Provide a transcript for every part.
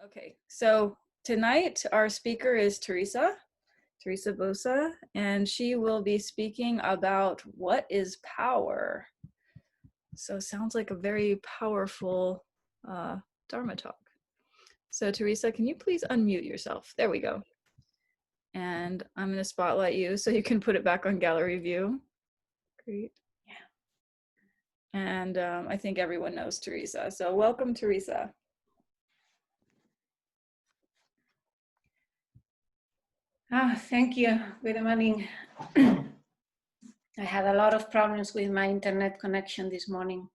Okay, so tonight our speaker is Teresa Bouza, and she will be speaking about what is power. So sounds like a very powerful Dharma talk. So Teresa, can you please unmute yourself? There we go. And I'm going to spotlight you so you can put it back on gallery view. Great. Yeah. And I think everyone knows Teresa. So welcome, Teresa. Thank you. Good morning. I had a lot of problems with my internet connection this morning.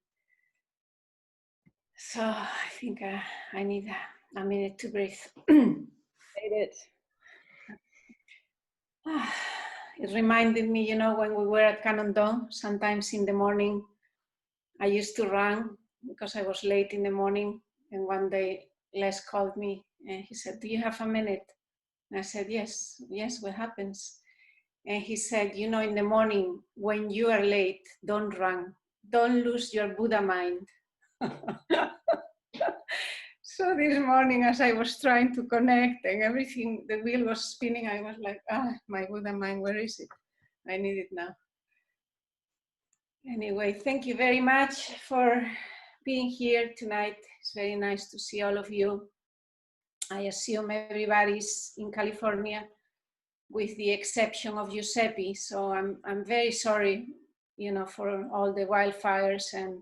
So I think I need a minute to breathe. Made it. It reminded me, when we were at Kannon, sometimes in the morning, I used to run because I was late in the morning. And one day Les called me and he said, "Do you have a minute?" And I said, yes, what happens? And he said, in the morning, when you are late, don't run. Don't lose your Buddha mind. So this morning, as I was trying to connect and everything, the wheel was spinning, I was like, my Buddha mind, where is it? I need it now. Anyway, thank you very much for being here tonight. It's very nice to see all of you. I assume everybody's in California, with the exception of Giuseppe. So I'm very sorry, for all the wildfires and,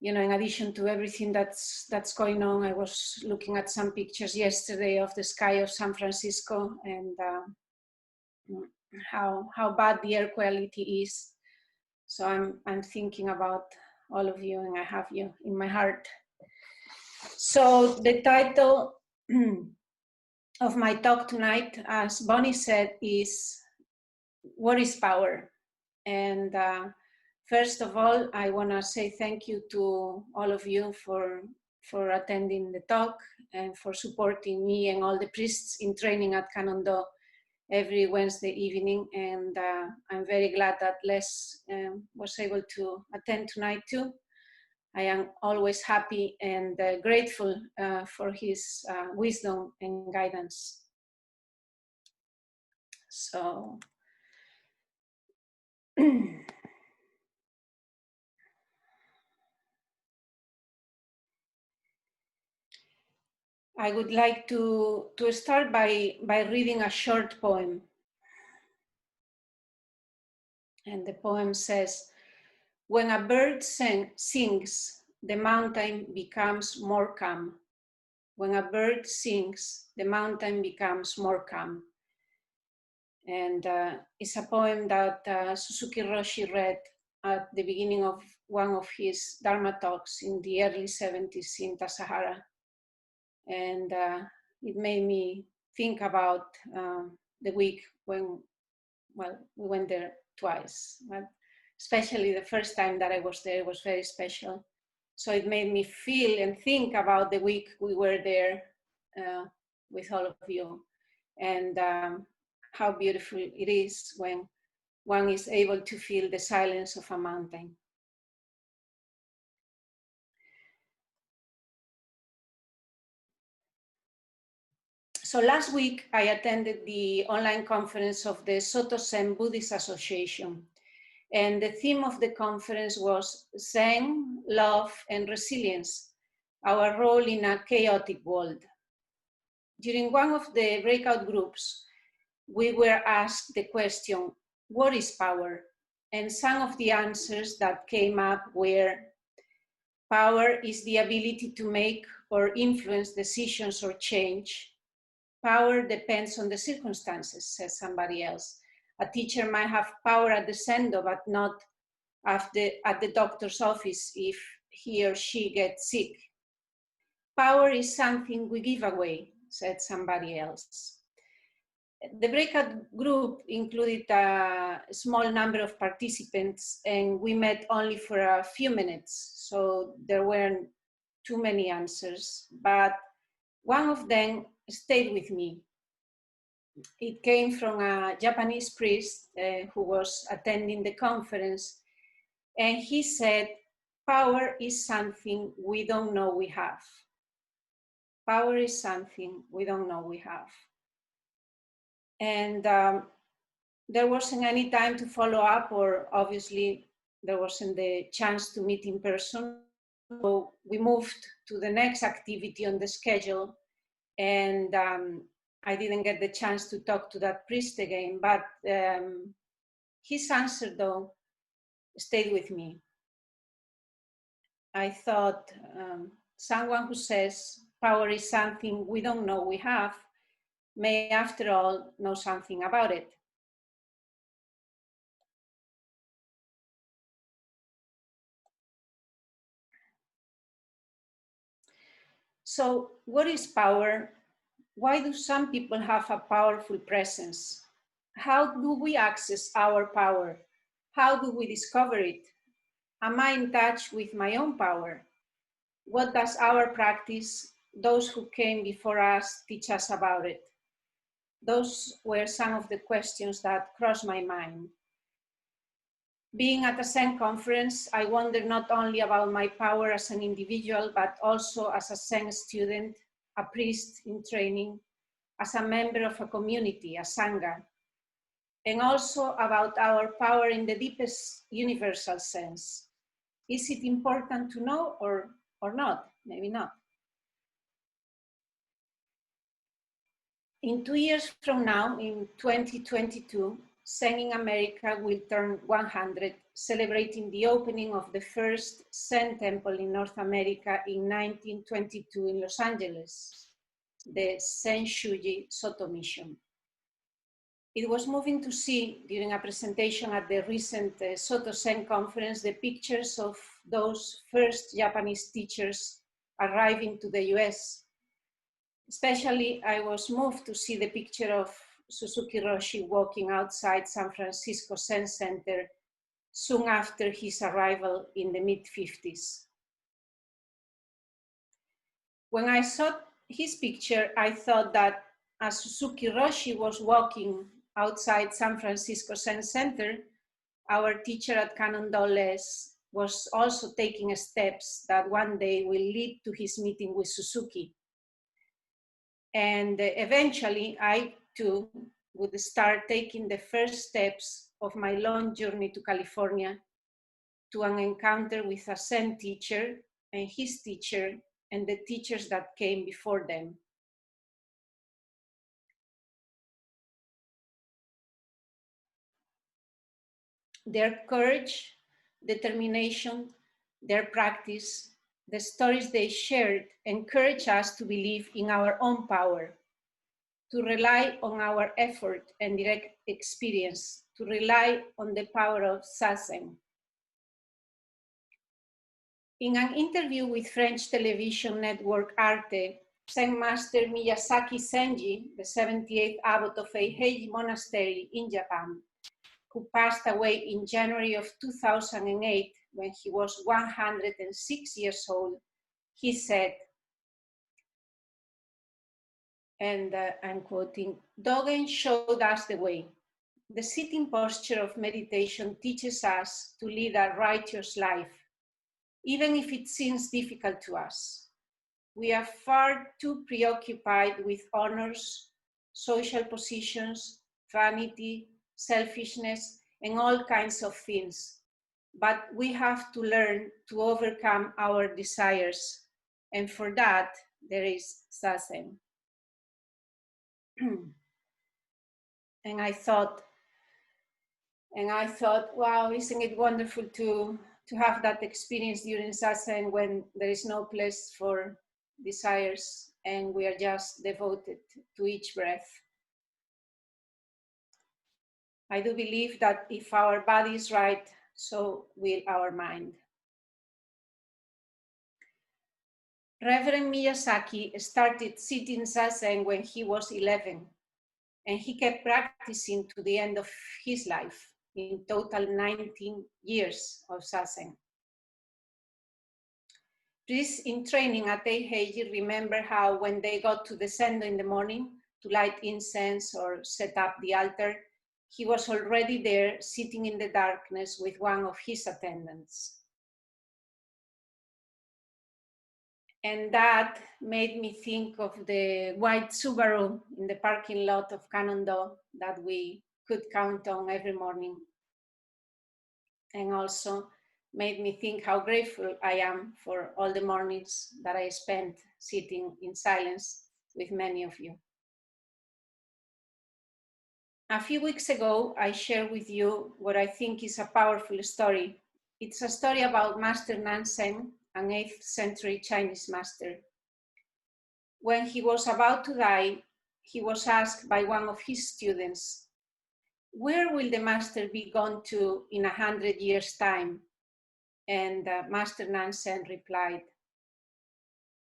in addition to everything that's going on. I was looking at some pictures yesterday of the sky of San Francisco and how bad the air quality is. So I'm thinking about all of you, and I have you in my heart. So the title of my talk tonight, as Bonnie said, is "What is Power?" And first of all, I want to say thank you to all of you for attending the talk and for supporting me and all the priests in training at Kannon every Wednesday evening. And I'm very glad that Les was able to attend tonight too. I am always happy and grateful for his wisdom and guidance. So I would like to start by reading a short poem. And the poem says, "When a bird sings, the mountain becomes more calm. When a bird sings, the mountain becomes more calm." And it's a poem that Suzuki Roshi read at the beginning of one of his Dharma talks in the early 70s in Tasahara. And it made me think about the week when, we went there twice, but especially the first time that I was there was very special. So it made me feel and think about the week we were there with all of you, and how beautiful it is when one is able to feel the silence of a mountain. So last week, I attended the online conference of the Soto Zen Buddhist Association. And the theme of the conference was Zen, Love, and Resilience, our role in a chaotic world. During one of the breakout groups, we were asked the question, what is power? And some of the answers that came up were, power is the ability to make or influence decisions or change. Power depends on the circumstances, says somebody else. A teacher might have power at the sendo, but not at the doctor's office if he or she gets sick. Power is something we give away, said somebody else. The breakout group included a small number of participants, and we met only for a few minutes, so there weren't too many answers, but one of them stayed with me. It came from a Japanese priest who was attending the conference, and he said, power is something we don't know we have. Power is something we don't know we have. And there wasn't any time to follow up, or obviously there wasn't the chance to meet in person. So we moved to the next activity on the schedule, and I didn't get the chance to talk to that priest again, but his answer, though, stayed with me. I thought, someone who says power is something we don't know we have may, after all, know something about it. So, what is power? Why do some people have a powerful presence? How do we access our power? How do we discover it? Am I in touch with my own power? What does our practice, those who came before us, teach us about it? Those were some of the questions that crossed my mind. Being at a Zen conference, I wondered not only about my power as an individual, but also as a Zen student, a priest in training, as a member of a community, a Sangha, and also about our power in the deepest universal sense. Is it important to know or not? Maybe not. In 2 years from now, in 2022, Zen in America will turn 100, celebrating the opening of the first Zen temple in North America in 1922 in Los Angeles, the Zen Shuji Soto Mission. It was moving to see, during a presentation at the recent Soto Zen conference, the pictures of those first Japanese teachers arriving to the US. Especially, I was moved to see the picture of Suzuki Roshi walking outside San Francisco Zen Center soon after his arrival in the mid-50s. When I saw his picture, I thought that as Suzuki Roshi was walking outside San Francisco Zen Center, our teacher at Kannon was also taking steps that one day will lead to his meeting with Suzuki. And eventually, I too would start taking the first steps of my long journey to California, to an encounter with a Zen teacher and his teacher and the teachers that came before them. Their courage, determination, their practice, the stories they shared encourage us to believe in our own power, to rely on our effort and direct experience, to rely on the power of Zazen. In an interview with French television network Arte, Zen Master Miyazaki Senji, the 78th abbot of Eiheiji Monastery in Japan, who passed away in January of 2008 when he was 106 years old, he said, and I'm quoting, "Dogen showed us the way. The sitting posture of meditation teaches us to lead a righteous life, even if it seems difficult to us. We are far too preoccupied with honors, social positions, vanity, selfishness, and all kinds of things. But we have to learn to overcome our desires. And for that, there is Zazen." And I thought, wow, isn't it wonderful to have that experience during Zazen when there is no place for desires and we are just devoted to each breath. I do believe that if our body is right, so will our mind. Reverend Miyazaki started sitting Zazen when he was 11, and he kept practicing to the end of his life, in total 19 years of Zazen. Priests in training at Eiheiji remember how when they got to the sendo in the morning to light incense or set up the altar, he was already there sitting in the darkness with one of his attendants. And that made me think of the white Subaru in the parking lot of Kannon that we could count on every morning. And also made me think how grateful I am for all the mornings that I spent sitting in silence with many of you. A few weeks ago, I shared with you what I think is a powerful story. It's a story about Master Nansen, an 8th century Chinese master. When he was about to die, he was asked by one of his students, "Where will the master be gone to in 100 years' time?" And Master Nansen replied,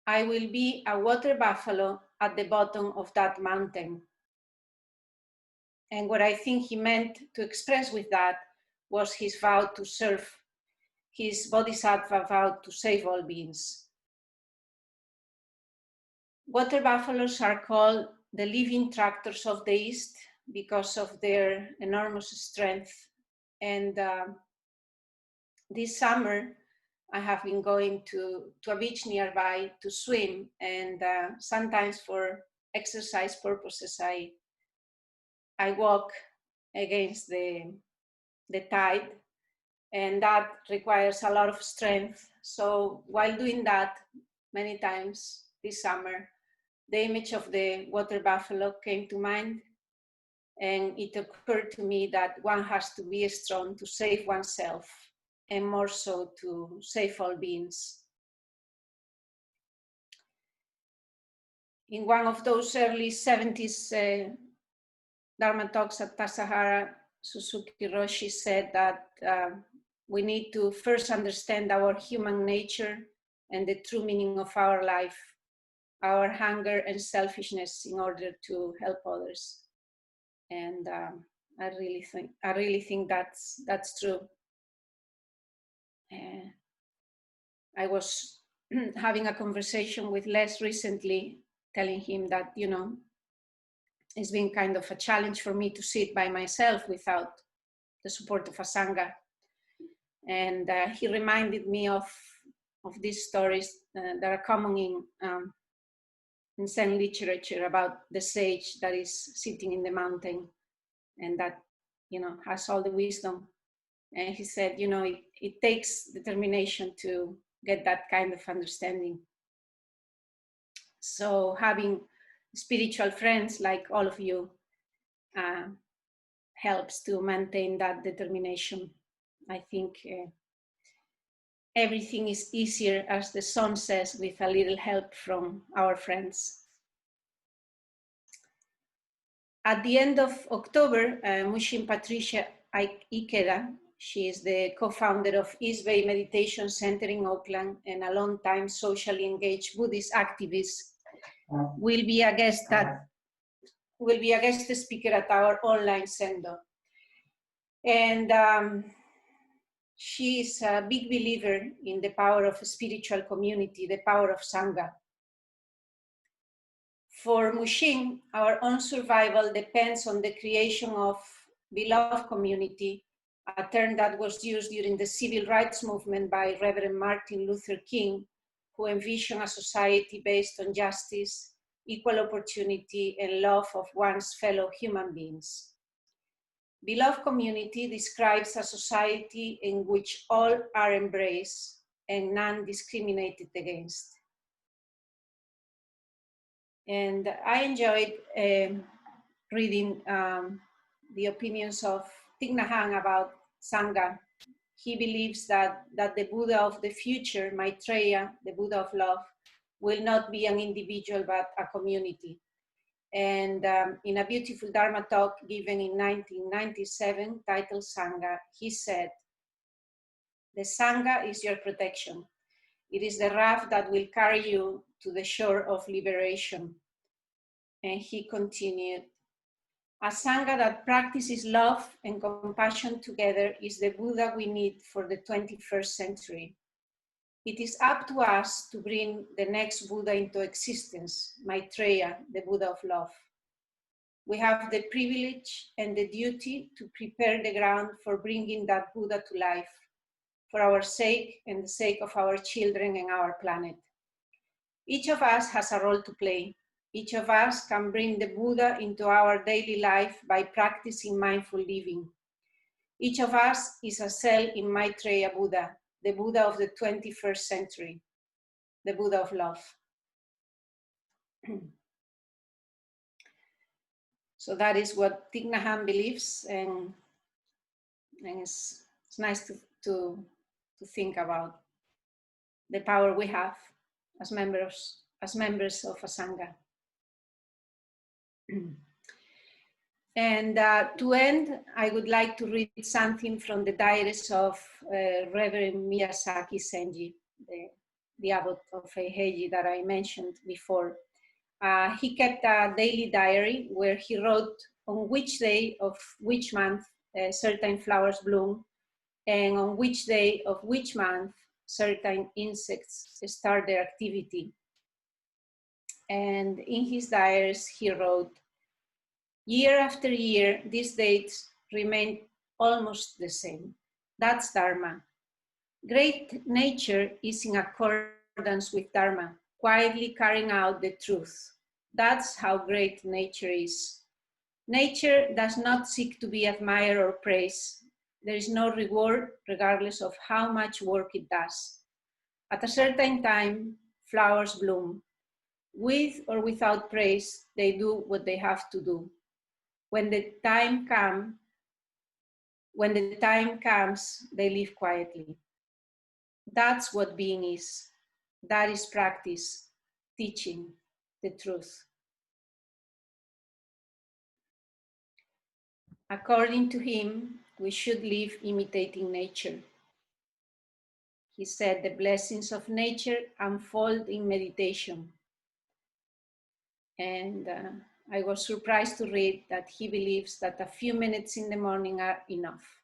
"I will be a water buffalo at the bottom of that mountain." And what I think he meant to express with that was his vow to serve, his bodhisattva vow to save all beings. Water buffaloes are called the living tractors of the East because of their enormous strength. And this summer, I have been going to a beach nearby to swim, and sometimes for exercise purposes, I walk against the tide, and that requires a lot of strength. So while doing that, many times this summer, the image of the water buffalo came to mind, and it occurred to me that one has to be strong to save oneself, and more so to save all beings. In one of those early 70s Dharma talks at Tassajara, Suzuki Roshi said that we need to first understand our human nature and the true meaning of our life, our hunger and selfishness in order to help others. And I really think that's true. I was having a conversation with Les recently, telling him that, you know, it's been kind of a challenge for me to sit by myself without the support of a Sangha. And he reminded me of these stories that are common in Zen literature about the sage that is sitting in the mountain and that, you know, has all the wisdom. And he said, you know, it takes determination to get that kind of understanding. So having spiritual friends like all of you helps to maintain that determination. I think everything is easier, as the song says, with a little help from our friends. At the end of October, Mushin Patricia Ikeda, she is the co-founder of East Bay Meditation Center in Oakland and a long-time socially engaged Buddhist activist, will be a guest speaker at our online sendo. And she is a big believer in the power of a spiritual community, the power of Sangha. For Mushin, our own survival depends on the creation of beloved community, a term that was used during the civil rights movement by Reverend Martin Luther King, who envisioned a society based on justice, equal opportunity, and love of one's fellow human beings. Beloved community describes a society in which all are embraced and none discriminated against. And I enjoyed reading the opinions of Thich Nhat Hanh about Sangha. He believes that the Buddha of the future, Maitreya, the Buddha of love, will not be an individual but a community. And in a beautiful Dharma talk given in 1997, titled Sangha, he said, "The Sangha is your protection. It is the raft that will carry you to the shore of liberation." And he continued, "A Sangha that practices love and compassion together is the Buddha we need for the 21st century. It is up to us to bring the next Buddha into existence, Maitreya, the Buddha of love. We have the privilege and the duty to prepare the ground for bringing that Buddha to life, for our sake and the sake of our children and our planet. Each of us has a role to play. Each of us can bring the Buddha into our daily life by practicing mindful living. Each of us is a cell in Maitreya Buddha, the Buddha of the 21st century, the Buddha of love. So that is what Thich Nhat Hanh believes, and it's nice to think about the power we have as members of a Sangha. And to end, I would like to read something from the diaries of Reverend Miyazaki Senji, the abbot of Heiheiji that I mentioned before. He kept a daily diary where he wrote on which day of which month certain flowers bloom, and on which day of which month certain insects start their activity. And in his diaries, he wrote, "Year after year, these dates remain almost the same. That's Dharma. Great nature is in accordance with Dharma, quietly carrying out the truth. That's how great nature is. Nature does not seek to be admired or praised. There is no reward regardless of how much work it does. At a certain time, flowers bloom. With or without praise, they do what they have to do. When the time comes, they live quietly. That's what being is. That is practice, teaching the truth." According to him, we should live imitating nature. He said the blessings of nature unfold in meditation. And I was surprised to read that he believes that a few minutes in the morning are enough.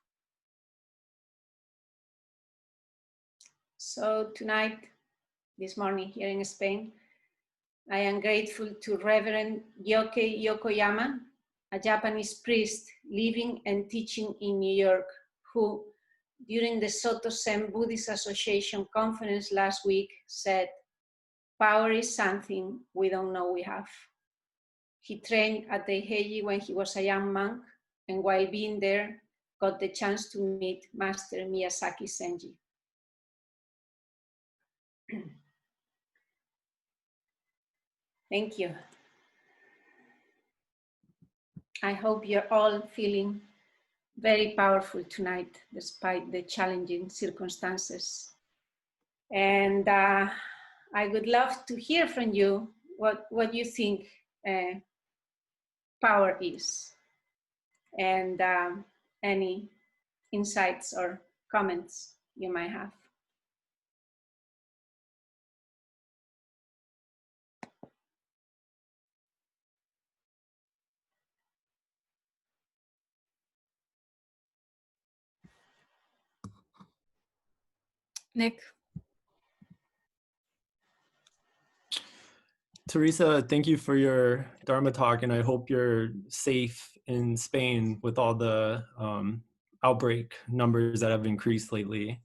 So tonight, this morning here in Spain, I am grateful to Reverend Yoke Yokoyama, a Japanese priest living and teaching in New York, who, during the Soto Zen Buddhist Association conference last week, said, "Power is something we don't know we have." He trained at the Heiheiji when he was a young monk, and while being there, got the chance to meet Master Miyazaki Senji. Thank you. I hope you're all feeling very powerful tonight, despite the challenging circumstances. And I would love to hear from you what you think power is, and any insights or comments you might have. Nick. Teresa, thank you for your Dharma talk, and I hope you're safe in Spain with all the outbreak numbers that have increased lately.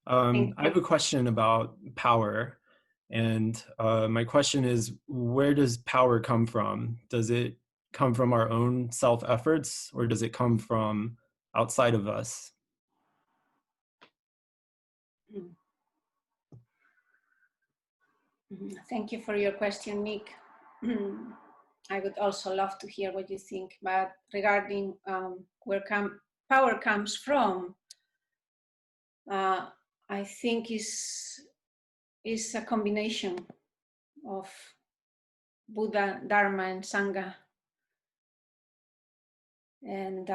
I have a question about power, and my question is, where does power come from? Does it come from our own self-efforts, or does it come from outside of us? Thank you for your question, Nick. I would also love to hear what you think, but regarding where power comes from, I think is a combination of Buddha, Dharma, and Sangha. And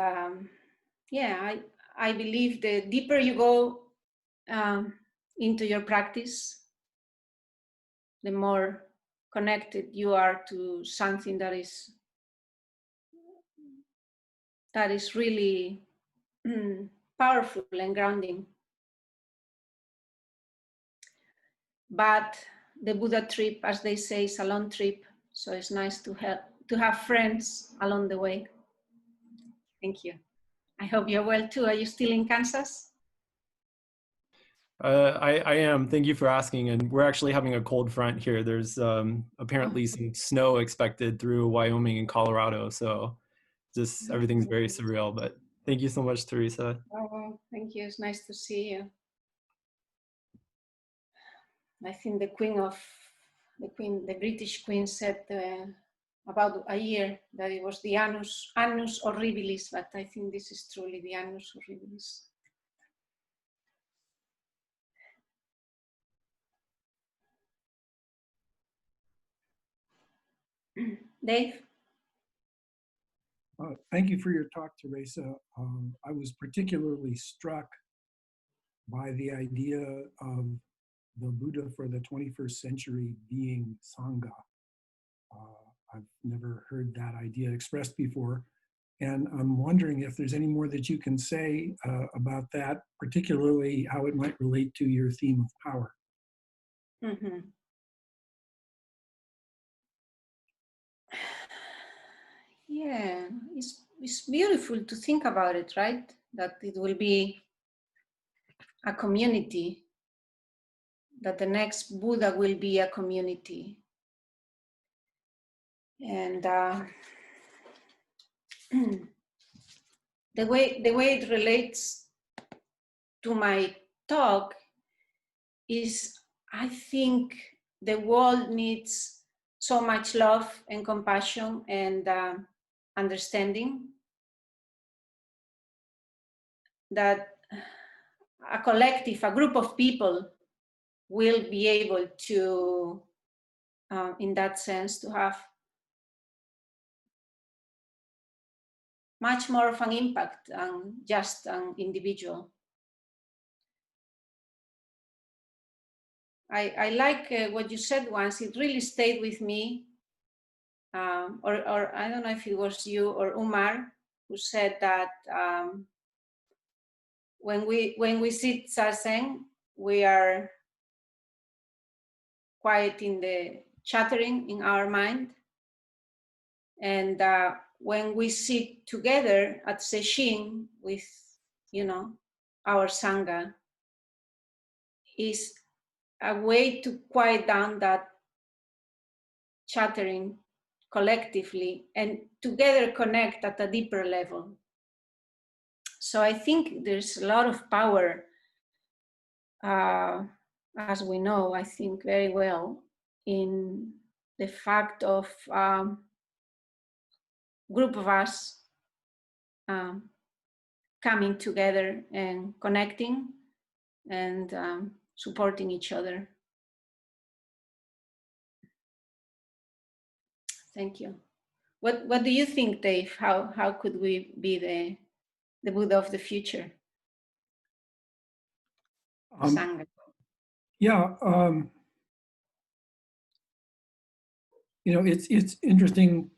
yeah, I believe the deeper you go into your practice, the more connected you are to something that is really powerful and grounding. But the Buddha trip, as they say, is a long trip, so it's nice to have friends along the way. Thank you. I hope you're well too. Are you still in Kansas? I am. Thank you for asking. And we're actually having a cold front here. There's apparently some snow expected through Wyoming and Colorado. So just everything's very surreal. But thank you so much, Teresa. Oh, thank you. It's nice to see you. I think the British Queen said about a year that it was the annus horribilis, but I think this is truly the annus horribilis. Dave? Thank you for your talk, Teresa. I was particularly struck by the idea of the Buddha for the 21st century being Sangha. I've never heard that idea expressed before. And I'm wondering if there's any more that you can say about that, particularly how it might relate to your theme of power. Mm-hmm. Yeah, it's beautiful to think about it, right? That it will be a community, that the next Buddha will be a community. And the way it relates to my talk is, I think the world needs so much love and compassion and understanding that a collective, a group of people will be able to, in that sense, to have much more of an impact than just an individual. I like what you said once. It really stayed with me. Or I don't know if it was you or Umar who said that when we sit zazen, we are quiet in the chattering in our mind, and when we sit together at sesshin with, our sangha, is a way to quiet down that chattering collectively and together connect at a deeper level. So I think there's a lot of power, as we know, I think very well, in the fact of group of us coming together and connecting and supporting each other. Thank you. What do you think, Dave? How could we be the Buddha of the future? Sangha. Yeah, it's interesting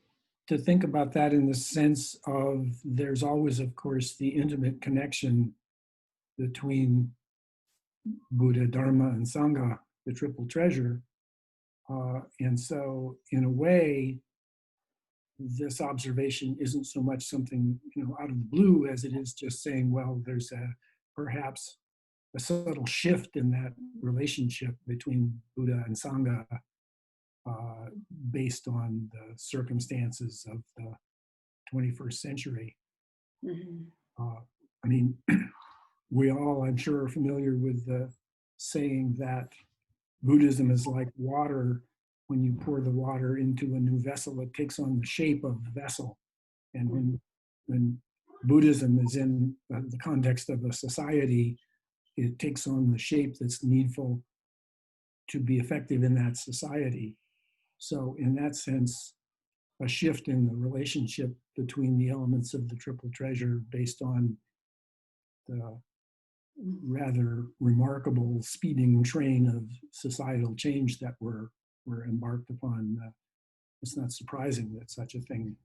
to think about that in the sense of there's always, of course, the intimate connection between Buddha, Dharma, and Sangha, the triple treasure. And so, in a way, this observation isn't so much something out of the blue as it is just saying, well, there's perhaps a subtle shift in that relationship between Buddha and Sangha based on the circumstances of the 21st century. Mm-hmm. I mean, we all, I'm sure, are familiar with the saying that Buddhism is like water. When you pour the water into a new vessel, it takes on the shape of the vessel. And when Buddhism is in the context of a society, it takes on the shape that's needful to be effective in that society. So in that sense, a shift in the relationship between the elements of the triple treasure based on the rather remarkable speeding train of societal change that we're embarked upon. It's not surprising that such a thing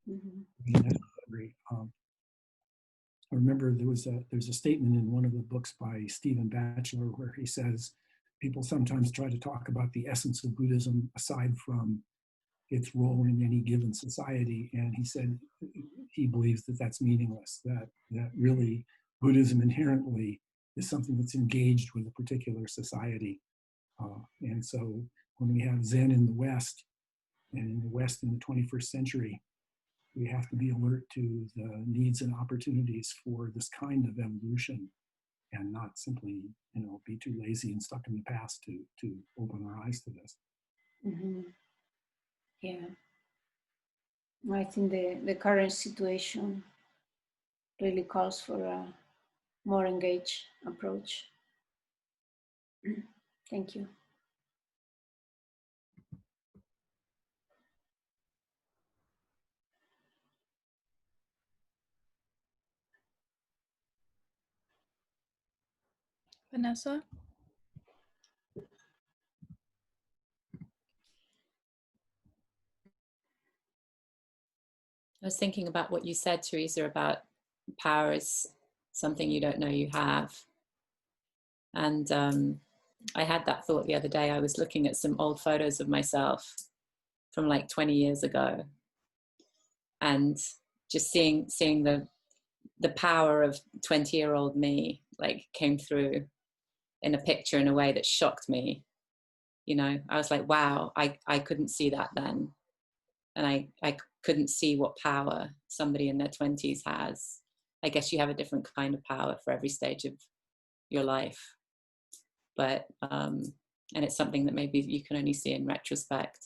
be necessary. I remember there's a statement in one of the books by Stephen Batchelor where he says people sometimes try to talk about the essence of Buddhism aside from its role in any given society, and he said he believes that that's meaningless, that really Buddhism inherently is something that's engaged with a particular society. And so when we have Zen in the West, and in the West in the 21st century, we have to be alert to the needs and opportunities for this kind of evolution, and not simply, be too lazy and stuck in the past to open our eyes to this. Mm-hmm. Yeah. I think the current situation really calls for a more engaged approach. Thank you. Vanessa? I was thinking about what you said, Teresa, about power is something you don't know you have. And I had that thought the other day. I was looking at some old photos of myself from like 20 years ago, and just seeing the power of 20-year-old me like came through in a picture in a way that shocked me. I was like, wow, I couldn't see that then. And I couldn't see what power somebody in their 20s has. I guess you have a different kind of power for every stage of your life. But, and it's something that maybe you can only see in retrospect.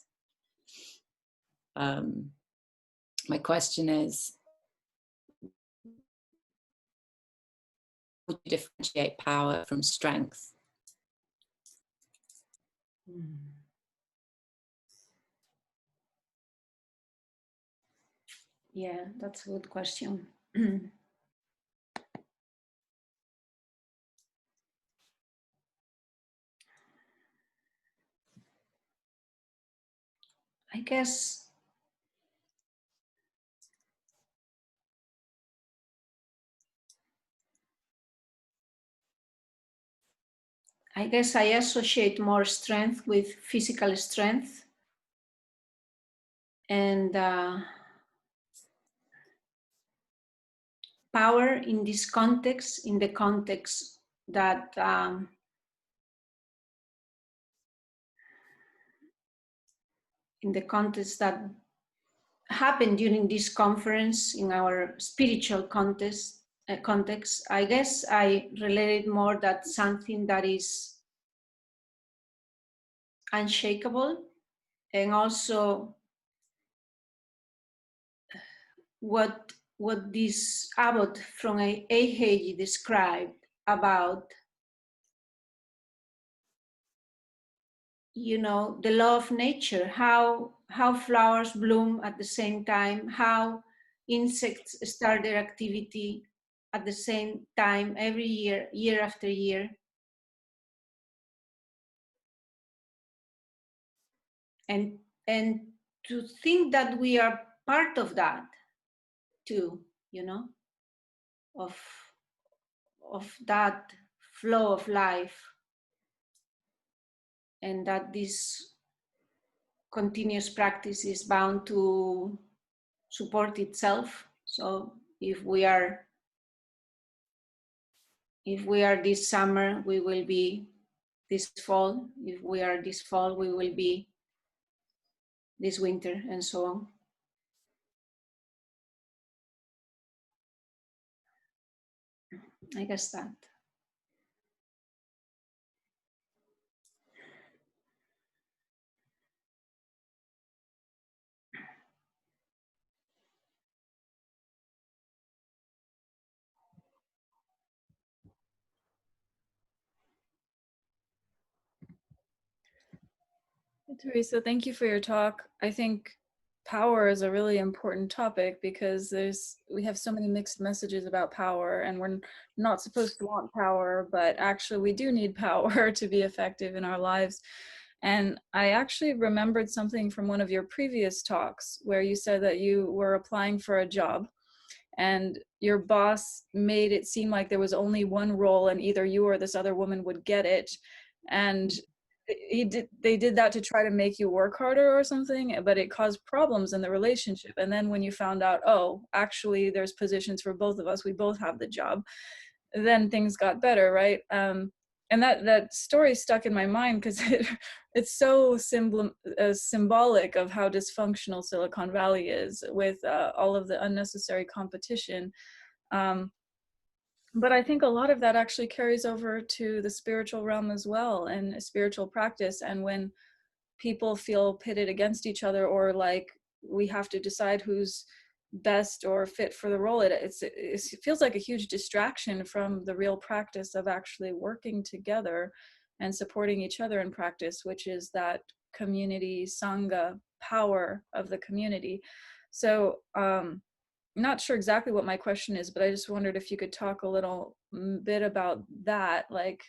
My question is, would you differentiate power from strength? Yeah, that's a good question. I guess I associate more strength with physical strength, and power in this context, in the context that happened during this conference, in our spiritual context, I guess I related more that something that is unshakable, and also what this abbot from Eihei described about, the law of nature, how flowers bloom at the same time, how insects start their activity at the same time every year, year after year. And to think that we are part of that too, of that flow of life, and that this continuous practice is bound to support itself. So if we are this summer, we will be this fall. If we are this fall, we will be this winter, and so on. I guess that. Teresa, thank you for your talk. I think power is a really important topic because we have so many mixed messages about power, and we're not supposed to want power, but actually we do need power to be effective in our lives. And I actually remembered something from one of your previous talks where you said that you were applying for a job and your boss made it seem like there was only one role and either you or this other woman would get it. And they did that to try to make you work harder or something, but it caused problems in the relationship. And then when you found out, oh, actually there's positions for both of us, we both have the job, then things got better, right? And that story stuck in my mind because it's so symbolic of how dysfunctional Silicon Valley is with all of the unnecessary competition. But I think a lot of that actually carries over to the spiritual realm as well, and spiritual practice. And when people feel pitted against each other, or like we have to decide who's best or fit for the role, it feels like a huge distraction from the real practice of actually working together and supporting each other in practice, which is that community sangha power of the community. So not sure exactly what my question is, but I just wondered if you could talk a little bit about that, like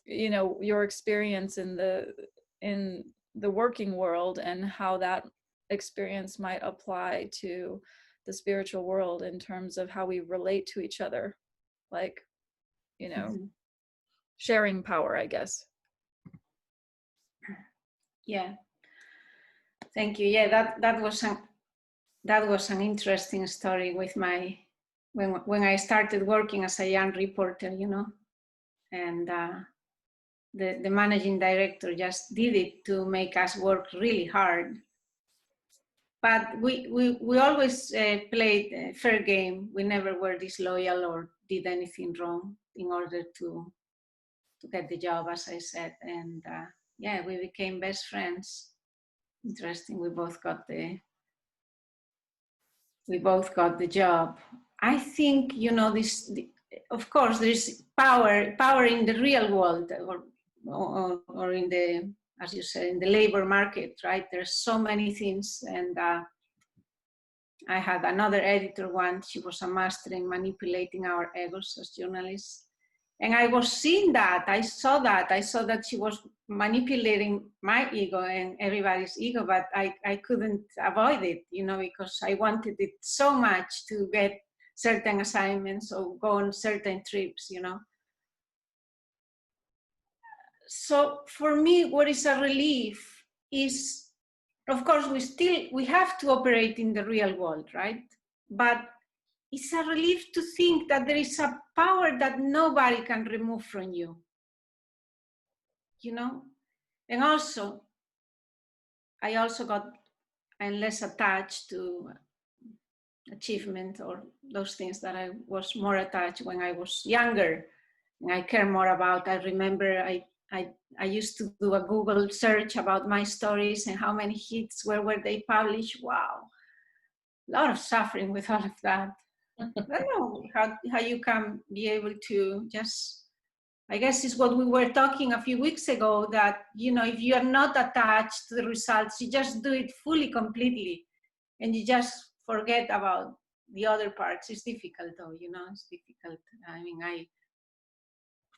you know, your experience in the working world and how that experience might apply to the spiritual world in terms of how we relate to each other, like, you know, sharing power, I guess. Yeah, thank you. Yeah, that was an interesting story with my when I started working as a young reporter, you know, and the managing director just did it to make us work really hard. But we always played fair game. We never were disloyal or did anything wrong in order to get the job, as I said. And yeah, we became best friends. Interesting. We both got the job. I think, you know, of course, there is power in the real world, or in the, as you said, in the labor market, right? There's so many things. And I had another editor once. She was a master in manipulating our egos as journalists. And I was seeing that. I saw that she was manipulating my ego and everybody's ego, but I couldn't avoid it, you know, because I wanted it so much to get certain assignments or go on certain trips, you know. So for me, what is a relief is, of course, we have to operate in the real world, right? But it's a relief to think that there is a power that nobody can remove from you, you know? And also, I'm less attached to achievement or those things that I was more attached when I was younger, and I care more about. I remember I used to do a Google search about my stories and how many hits, where were they published. Wow, a lot of suffering with all of that. I don't know how you can be able to just, I guess it's what we were talking a few weeks ago, that, you know, if you are not attached to the results, you just do it fully, completely, and you just forget about the other parts. It's difficult though, you know, it's difficult. I mean,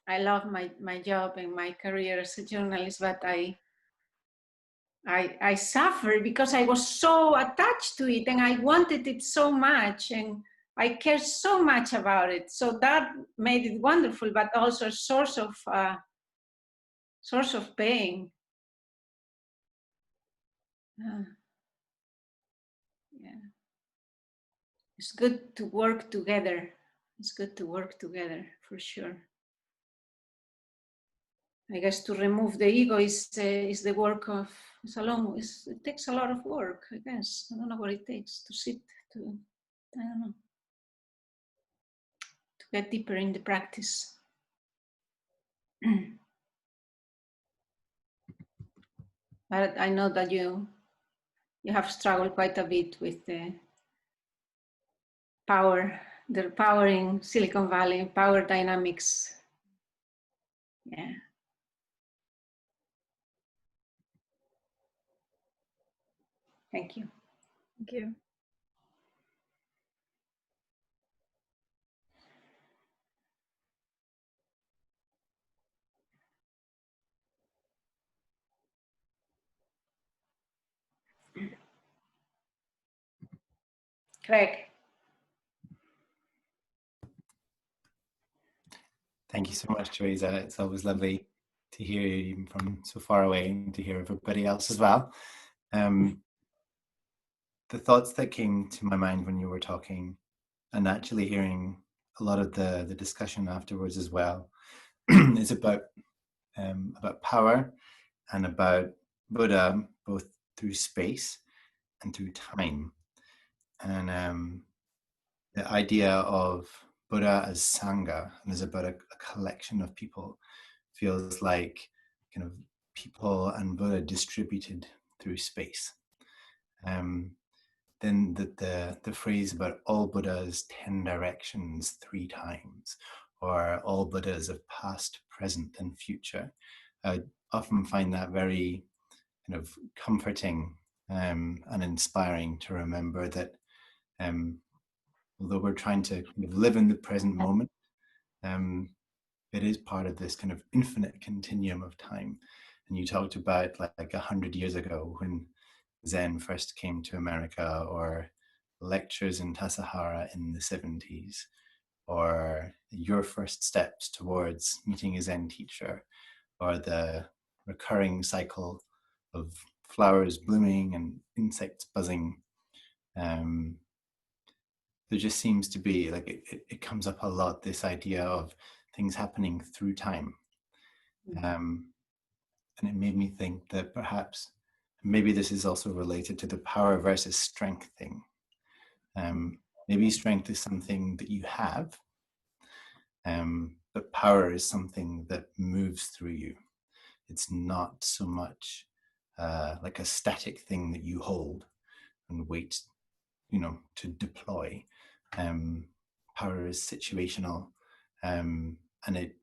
I love my job and my career as a journalist, but I suffered because I was so attached to it and I wanted it so much and I care so much about it. So that made it wonderful, but also a source of pain. Yeah, it's good to work together. It's good to work together for sure. I guess to remove the ego is the work of, it takes a lot of work, I guess. I don't know what it takes to sit, I don't know, to get deeper in the practice. But I know that you have struggled quite a bit with the power in Silicon Valley, power dynamics. Yeah. Thank you. Thank you. Craig. Thank you so much, Teresa. It's always lovely to hear you even from so far away and to hear everybody else as well. The thoughts that came to my mind when you were talking, and actually hearing a lot of the discussion afterwards as well is about power and about Buddha, both through space and through time. And the idea of Buddha as Sangha and as about a collection of people feels like kind of people and Buddha distributed through space. Then the phrase about all Buddhas 10 directions 3 times, or all Buddhas of past, present, and future. I often find that very kind of comforting and inspiring to remember that although we're trying to kind of live in the present moment, it is part of this kind of infinite continuum of time. And you talked about like 100 years ago when Zen first came to America, or lectures in Tassajara in the 70s, or your first steps towards meeting a Zen teacher, or the recurring cycle of flowers blooming and insects buzzing. There just seems to be, like, it comes up a lot, this idea of things happening through time. And it made me think that perhaps maybe this is also related to the power versus strength thing. Maybe strength is something that you have, but power is something that moves through you. It's not so much like a static thing that you hold and wait, to deploy. Power is situational, and it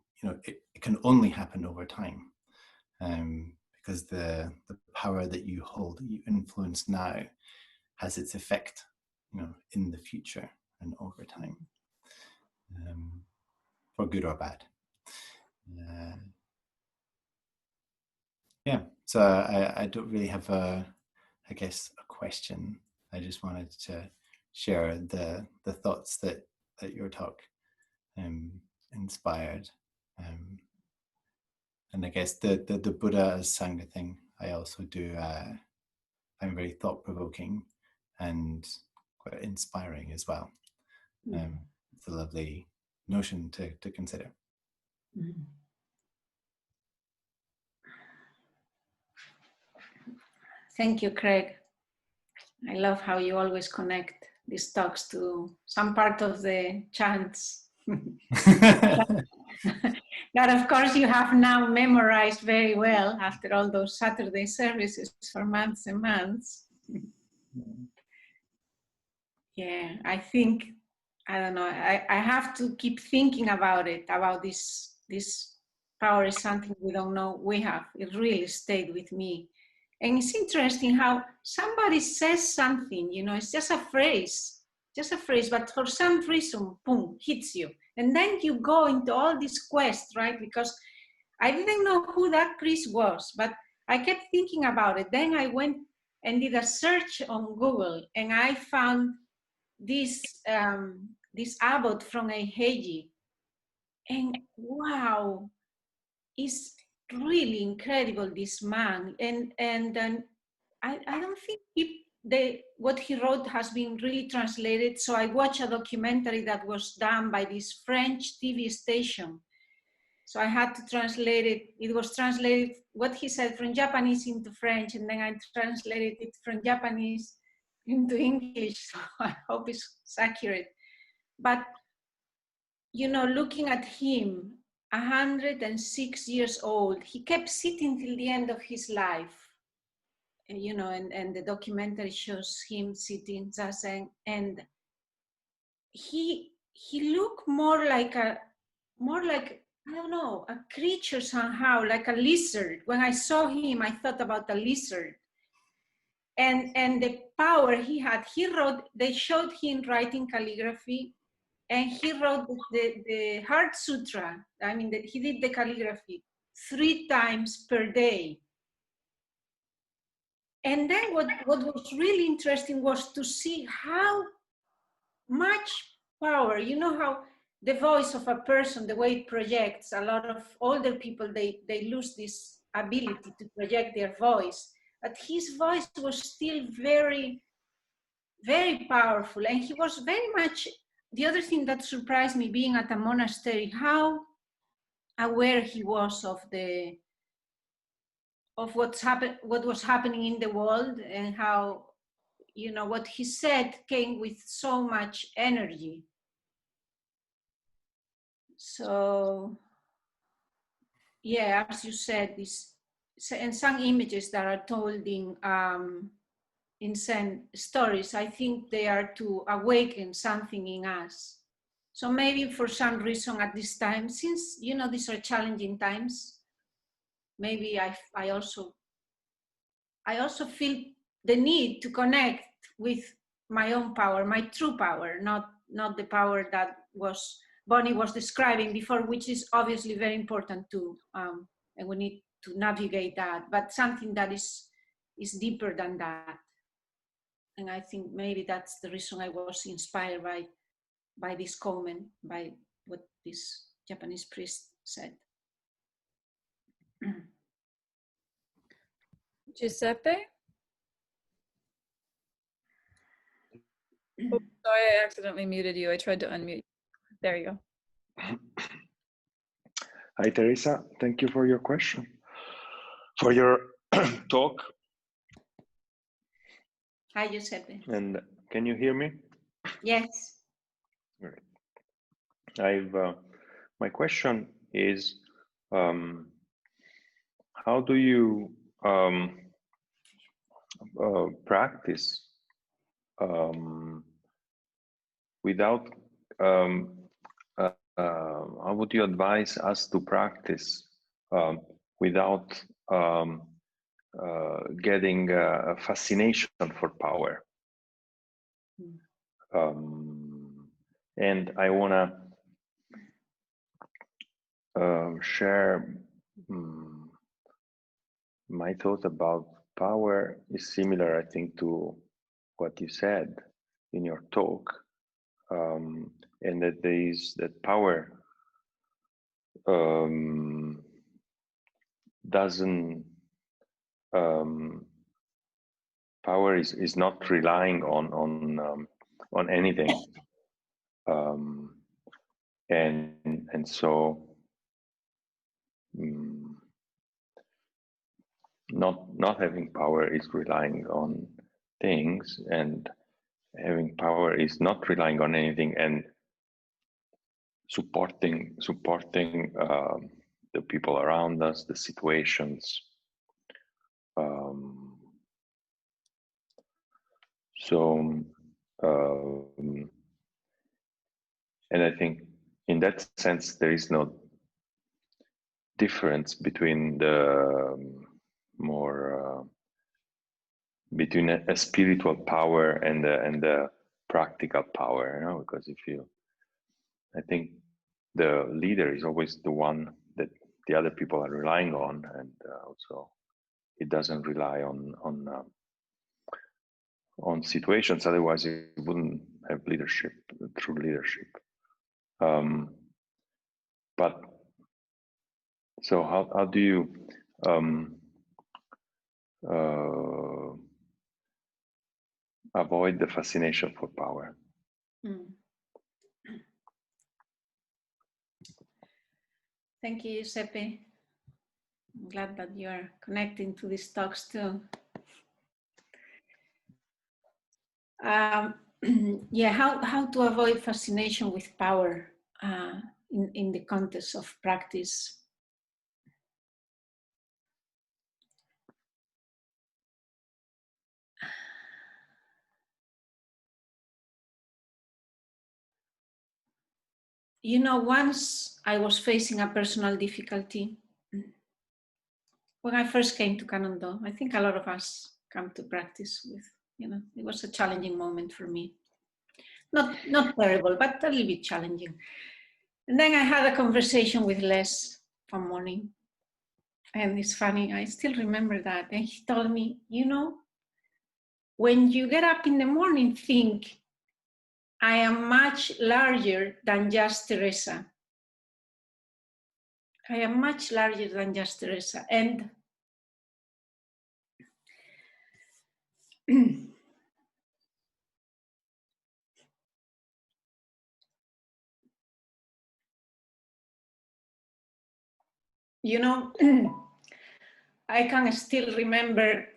can only happen over time. Because the power that you hold, that you influence now, has its effect, in the future and over time, for good or bad. Yeah, so I don't really have a question. I just wanted to share the thoughts that your talk inspired. And I guess the Buddha as Sangha thing, I also do find very thought-provoking and quite inspiring as well. It's a lovely notion to consider. Thank you, Craig. I love how you always connect these talks to some part of the chants. That, of course, you have now memorized very well after all those Saturday services for months and months. Yeah, I think, I don't know, I have to keep thinking about it, about this power is something we don't know we have. It really stayed with me. And it's interesting how somebody says something, it's just a phrase, but for some reason, boom, hits you. And then you go into all this quest, right? Because I didn't know who that priest was, but I kept thinking about it. Then I went and did a search on Google, and I found this abbot from Eheji. And wow, it's really incredible, this man. And I don't think what he wrote has been really translated. So I watched a documentary that was done by this French TV station. So I had to translate it. It was translated, what he said, from Japanese into French, and then I translated it from Japanese into English. So I hope it's accurate. But, looking at him, 106 years old, he kept sitting till the end of his life. And the documentary shows him sitting zazen, and he looked more like I don't know, a creature somehow, like a lizard. When I saw him, I thought about a lizard. And the power he had, they showed him writing calligraphy, and he wrote the Heart Sutra. He did the calligraphy 3 times per day. And then what was really interesting was to see how much power, how the voice of a person, the way it projects, a lot of older people, they lose this ability to project their voice. But his voice was still very, very powerful. And he was very much the other thing that surprised me being at a monastery, how aware he was of what was happening in the world, and how, you know, what he said came with so much energy. So yeah, as you said, this, and some images that are told in Zen stories, I think they are to awaken something in us. So maybe for some reason at this time, since, you know, these are challenging times, maybe I also feel the need to connect with my own power, my true power, not the power that Bonnie was describing before, which is obviously very important too, and we need to navigate that, but something that is deeper than that. And I think maybe that's the reason I was inspired by this comment, by what this Japanese priest said. Giuseppe? Oh, sorry, I accidentally muted you. I tried to unmute. There you go. Hi, Teresa. Thank you for your question, for your talk. Hi, Giuseppe. And can you hear me? Yes. Great. My question is, how do you practice without, how would you advise us to practice without getting a fascination for power? And I want to share my thought about power is similar, I think, to what you said in your talk, and that power doesn't. Power is not relying on anything, and so not having power is relying on things, and having power is not relying on anything and supporting the people around us, the situations. And I think in that sense, there is no difference between the more between a spiritual power and the practical power, you know, because I think the leader is always the one that the other people are relying on, and also it doesn't rely on situations. Otherwise, it wouldn't have leadership, true leadership. But so how do you avoid the fascination for power? Thank you, Giuseppe. I'm glad that you are connecting to these talks too. Yeah, how to avoid fascination with power in the context of practice. You know, once I was facing a personal difficulty when I first came to Kannon. I think a lot of us come to practice with, you know, it was a challenging moment for me. Not terrible, but a little bit challenging. And then I had a conversation with Les one morning. And it's funny, I still remember that. And he told me, you know, when you get up in the morning, think, I am much larger than just Teresa. I am much larger than just Teresa. And You know, I can still remember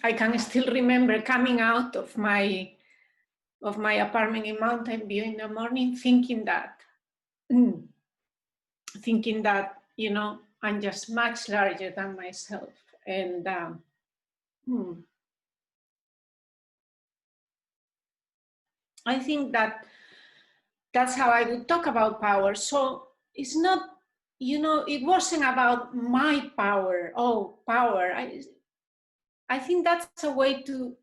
I can still remember coming out of my apartment in Mountain View in the morning, thinking that, you know, I'm just much larger than myself, and I think that's how I would talk about power. So it's not, you know, it wasn't about my power. Oh, power. I think that's a way to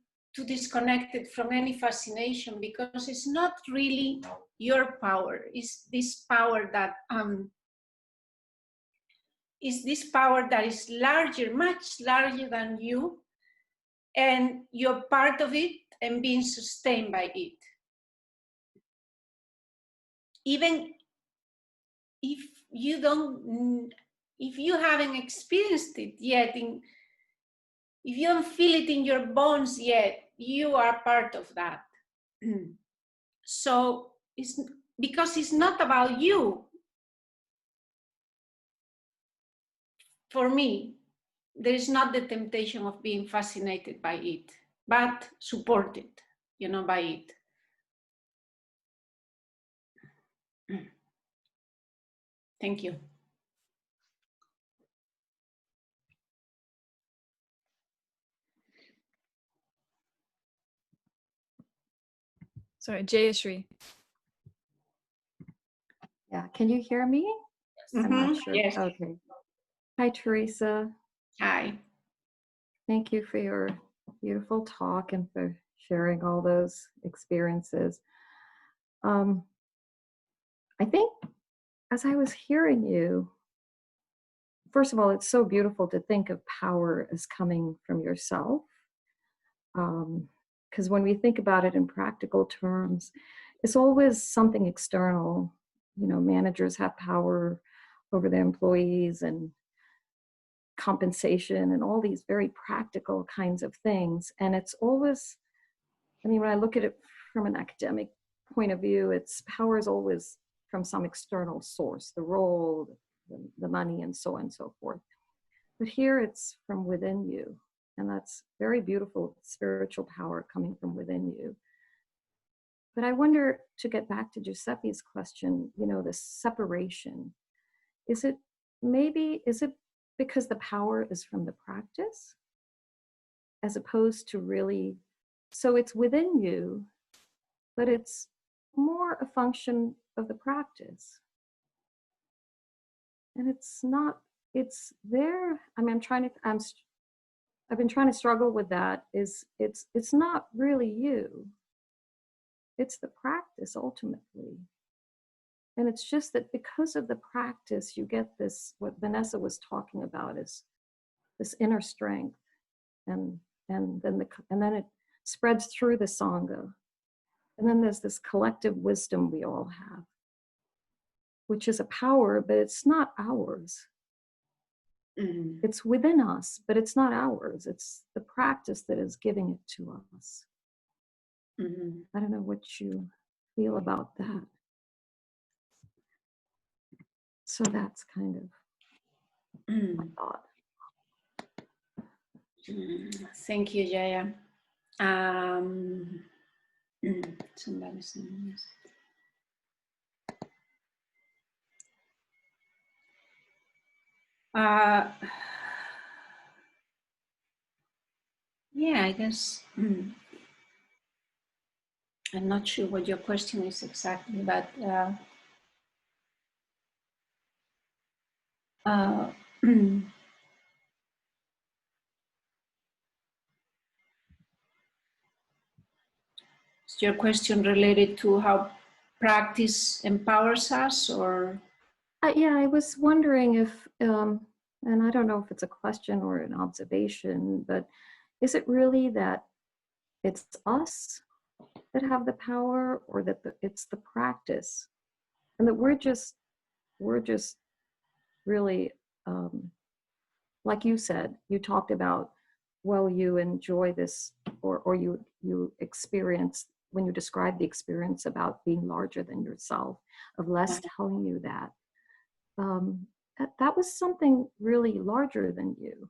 disconnect it from any fascination, because it's not really your power. It's this power that is larger, much larger than you, and you're part of it and being sustained by it. Even if you haven't experienced it yet, if you don't feel it in your bones yet, you are part of that. So it's because it's not about you. For me, there is not the temptation of being fascinated by it, but supported, you know, by it. Thank you. Sorry, Jayashri. Yeah, can you hear me? Yes. I'm not sure. Yes. Okay. Hi, Teresa. Hi. Thank you for your beautiful talk and for sharing all those experiences. I think as I was hearing you, first of all, it's so beautiful to think of power as coming from yourself. Because when we think about it in practical terms, it's always something external. You know, managers have power over their employees and compensation and all these very practical kinds of things. And it's always, I mean, when I look at it from an academic point of view, it's power is always from some external source, the role, the money, and so on and so forth. But here it's from within you. And that's very beautiful, spiritual power coming from within you. But I wonder, to get back to Giuseppe's question, you know, the separation, is it because the power is from the practice as opposed to really, so it's within you, but it's more a function of the practice. And it's not, it's there. I mean, I've been trying to struggle with that, it's not really you. It's the practice ultimately. And it's just that because of the practice, you get this, what Vanessa was talking about is this inner strength. And then it spreads through the Sangha. And then there's this collective wisdom we all have, which is a power, but it's not ours. Mm-hmm. It's within us, but it's not ours. It's the practice that is giving it to us. Mm-hmm. I don't know what you feel about that. So that's kind of my thought. Thank you, Jaya. Somebody saying this. Yeah, I guess I'm not sure what your question is exactly, but is your question related to how practice empowers us, or? Yeah, I was wondering if, and I don't know if it's a question or an observation, but is it really that it's us that have the power, or that it's the practice, and that we're just we're just really, like you said, you talked about, well, you enjoy this, or you experience, when you describe the experience about being larger than yourself, of Les telling you that, that was something really larger than you.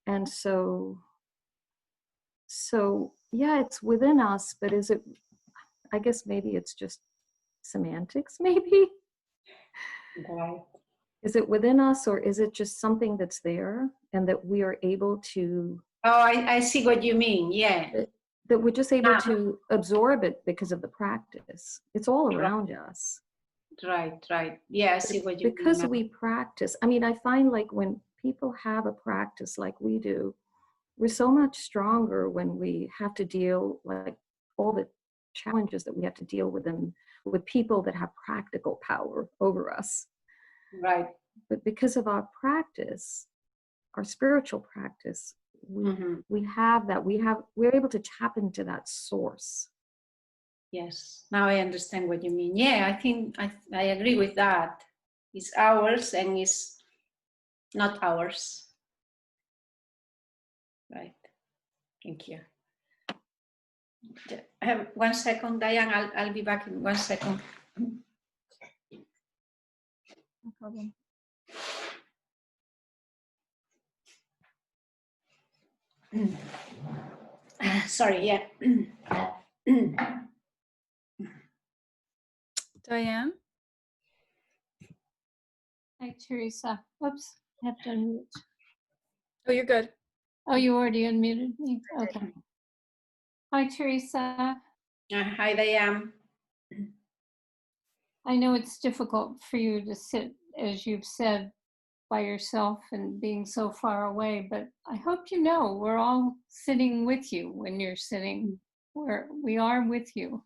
And so yeah, it's within us, but is it, I guess maybe it's just semantics, maybe. Right. Is it within us, or is it just something that's there and that we are able to, Oh, I see what you mean. Yeah. that we're just able to absorb it because of the practice? It's all around us. Right, right. Yeah, I see what you mean. Because we practice. I mean, I find like when people have a practice like we do, we're so much stronger when we have to deal, like all the challenges that we have to deal with them, with people that have practical power over us. Right. But because of our practice, our spiritual practice, we have that, we're able to tap into that source. Yes, now I understand what you mean. Yeah, I think I agree with that. It's ours and it's not ours. Right. Thank you. 1 second, Diane. I'll be back in 1 second. No problem. Sorry, yeah. Diane? Hi, Teresa. Whoops, I have to unmute. Oh, you're good. Oh, you already unmuted me? Okay. Hi, Teresa. Hi, Diane. I know it's difficult for you to sit, as you've said, by yourself and being so far away, but I hope you know we're all sitting with you when you're sitting. We are with you.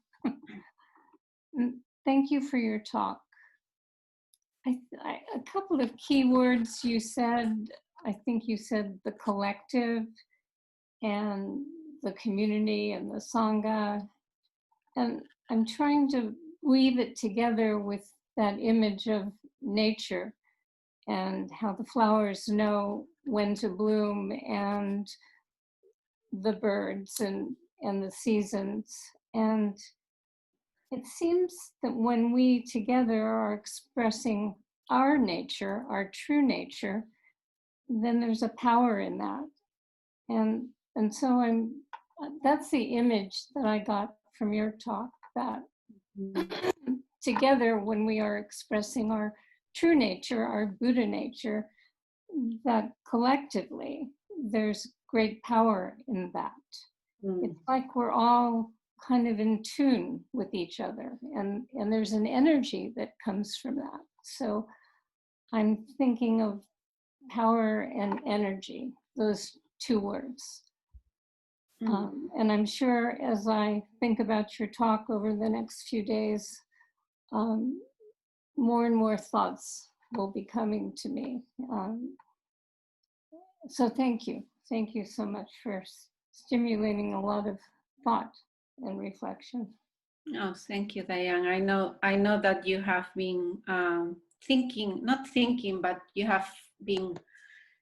Thank you for your talk. A couple of key words you said, I think you said the collective and the community and the Sangha. And I'm trying to weave it together with that image of nature and how the flowers know when to bloom, and the birds and the seasons. And it seems that when we together are expressing our nature, our true nature, then there's a power in that. And so that's the image that I got from your talk, that together when we are expressing our true nature, our Buddha nature, that collectively there's great power in that. It's like we're all kind of in tune with each other, and there's an energy that comes from that. So I'm thinking of power and energy, those two words. And I'm sure as I think about your talk over the next few days, more and more thoughts will be coming to me. So thank you. Thank you so much for stimulating a lot of thought and reflection. Oh, thank you, Diane. I know that you have been not thinking, but you have been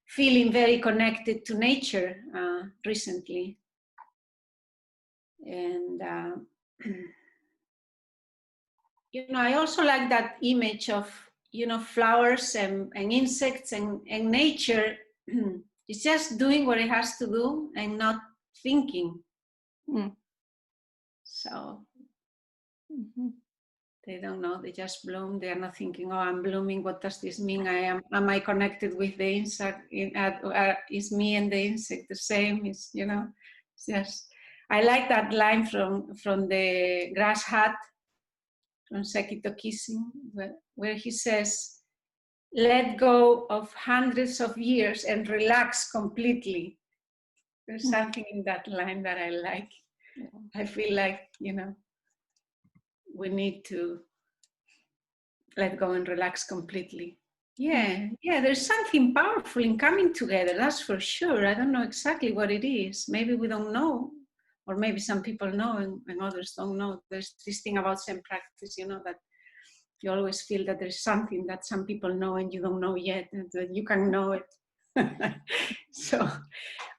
feeling very connected to nature recently. And, I also like that image of, flowers and insects and nature. It's just doing what it has to do and not thinking. So they don't know, they just bloom. They are not thinking, oh, I'm blooming, what does this mean? Am I connected with the insect? Is me and the insect the same? It's just, I like that line from the Grass Hut, from Sekito Kissing, where he says, let go of hundreds of years and relax completely. There's something in that line that I like. Yeah. I feel like, we need to let go and relax completely. Yeah, there's something powerful in coming together, that's for sure. I don't know exactly what it is. Maybe we don't know, or maybe some people know and others don't know. There's this thing about Zen practice, that You always feel that there's something that some people know and you don't know yet, and that you can know it. So,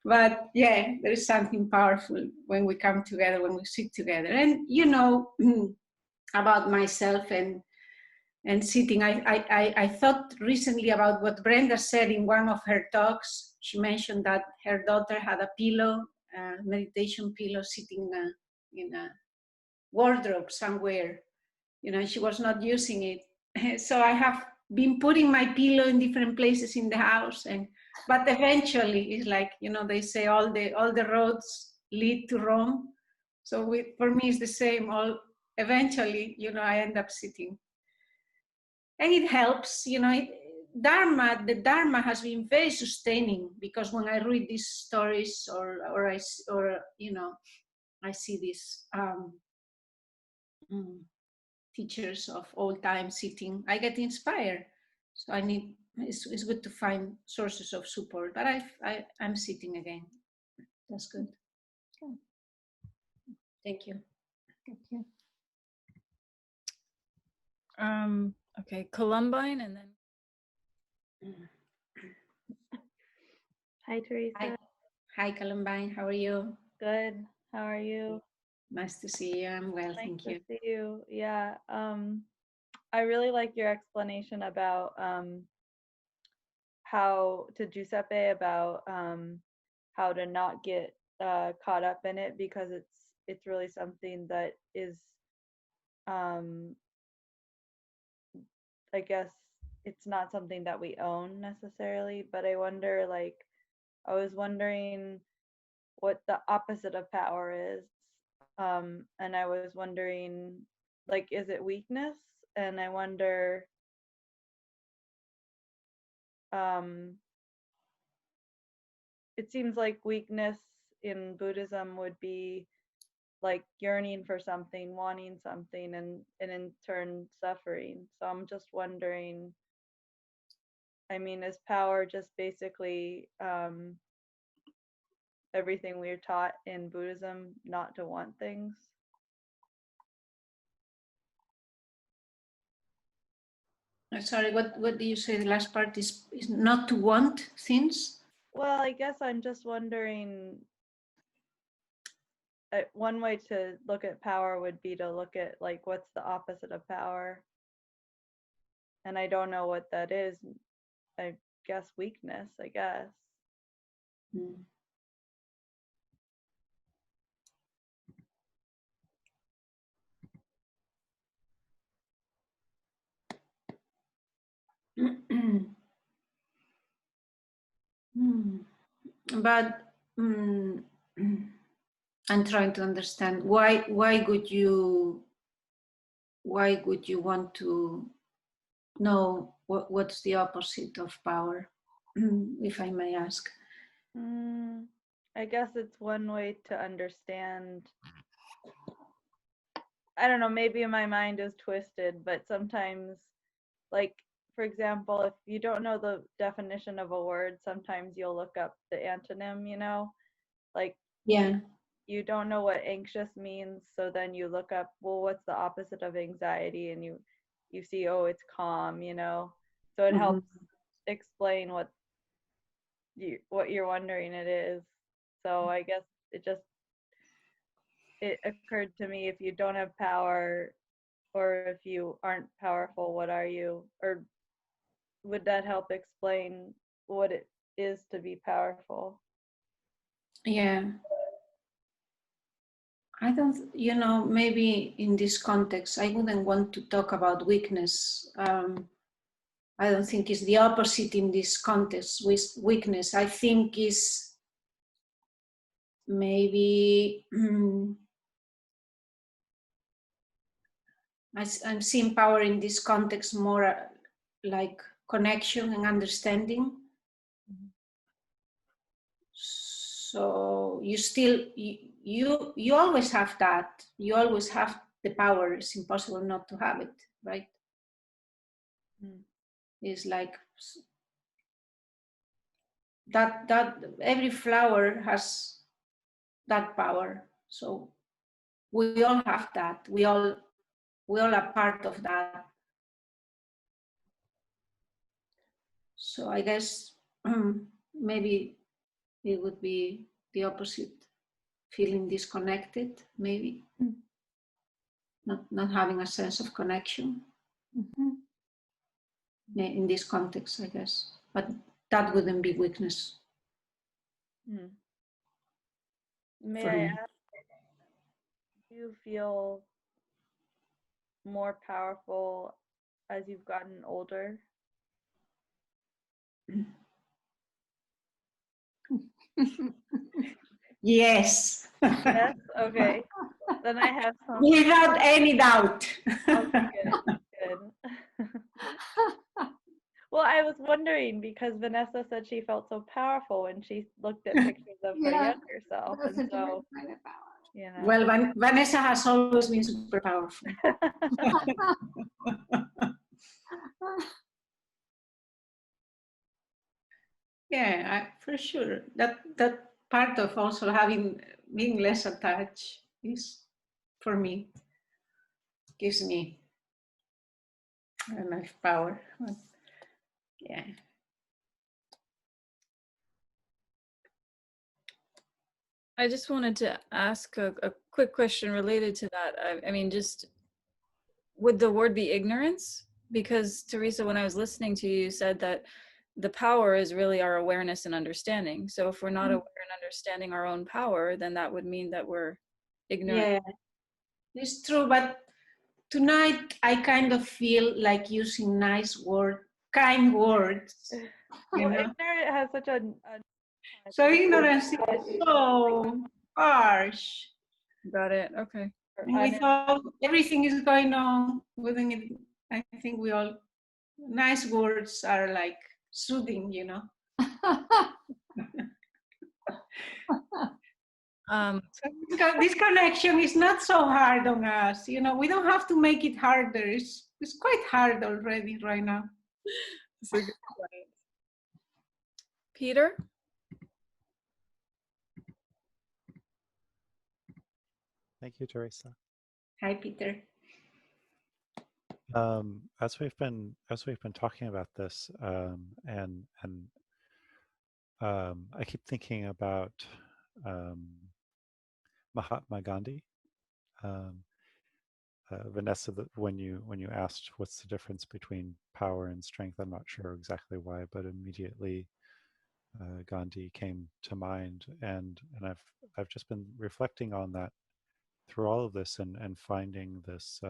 but yeah, there is something powerful when we come together, when we sit together. And you know, about myself and sitting, I thought recently about what Brenda said in one of her talks. She mentioned that her daughter had a pillow, a meditation pillow, sitting in a wardrobe somewhere. You know, she was not using it. So I have been putting my pillow in different places in the house, but eventually it's like, you know, they say all the roads lead to Rome. So for me it's the same. Eventually, you know, I end up sitting, and it helps. You know, the Dharma has been very sustaining, because when I read these stories or you know, I see these teachers of all time sitting, I get inspired. So it's good to find sources of support. But I'm sitting again. That's good. Good. Thank you. Thank you. Okay, Columbine, and then. Hi, Teresa. Hi, Columbine. How are you? Good. How are you? Nice to see you. I'm well, thank you. Nice to see you. Yeah. I really like your explanation about how to Giuseppe about how to not get caught up in it, because it's really something that is I guess it's not something that we own necessarily, but I was wondering what the opposite of power is. And I was wondering, like, is it weakness? And I wonder, it seems like weakness in Buddhism would be like yearning for something, wanting something, and in turn suffering. So I'm just wondering, I mean, is power just basically everything we're taught in Buddhism, not to want things? Sorry, what do you say? The last part is not to want things? Well, I guess I'm just wondering, one way to look at power would be to look at, like, what's the opposite of power? And I don't know what that is. I guess weakness, I guess. But I'm trying to understand why would you want to know what's the opposite of power, if I may ask? I guess it's one way to understand. I don't know, maybe my mind is twisted, but sometimes, like, for example, if you don't know the definition of a word, sometimes you'll look up the antonym, you know? Like, yeah, you don't know what anxious means, so then you look up, well, what's the opposite of anxiety? And you see, oh, it's calm, you know? So it helps explain what you're wondering it is. So I guess it occurred to me, if you don't have power, or if you aren't powerful, what are you? Or would that help explain what it is to be powerful? Yeah. I don't, you know, maybe in this context, I wouldn't want to talk about weakness. I don't think it's the opposite in this context with weakness. I think is maybe I'm seeing power in this context more like connection and understanding. So you always have that. You always have the power. It's impossible not to have it, right? It's like that every flower has that power. So we all have that. We all are part of that. So I guess maybe it would be the opposite, feeling disconnected, maybe. Not having a sense of connection. In this context, I guess. But that wouldn't be weakness. May for I me. ask, do you feel more powerful as you've gotten older? Yes. Yes? Okay. Then I have some. Without any doubt. Okay, good. Good. Well, I was wondering because Vanessa said she felt so powerful when she looked at pictures of her Yeah, younger self. that's a And different so, kind of power. you know. Well, Vanessa has always been super powerful. Yeah, for sure. That part of also being less attached is, for me, gives me enough power. But, yeah. I just wanted to ask a quick question related to that. I mean, just would the word be ignorance? Because Teresa, when I was listening to you, you said that the power is really our awareness and understanding. So if we're not aware and understanding our own power, then that would mean that we're ignorant. Yeah, it's true. But tonight I kind of feel like using kind words. Well, ignorant has such a So ignorance is so harsh. Got it. Okay. And with all everything is going on, wouldn't it? I think we all nice words are like soothing, you know. So this connection is not so hard on us, you know. We don't have to make it harder. It's quite hard already right now. That's a good point. Peter? Thank you, Teresa. Hi, Peter. As we've been talking about this, and I keep thinking about Mahatma Gandhi. Vanessa, when you asked what's the difference between power and strength, I'm not sure exactly why, but immediately Gandhi came to mind, and I've just been reflecting on that through all of this, and finding this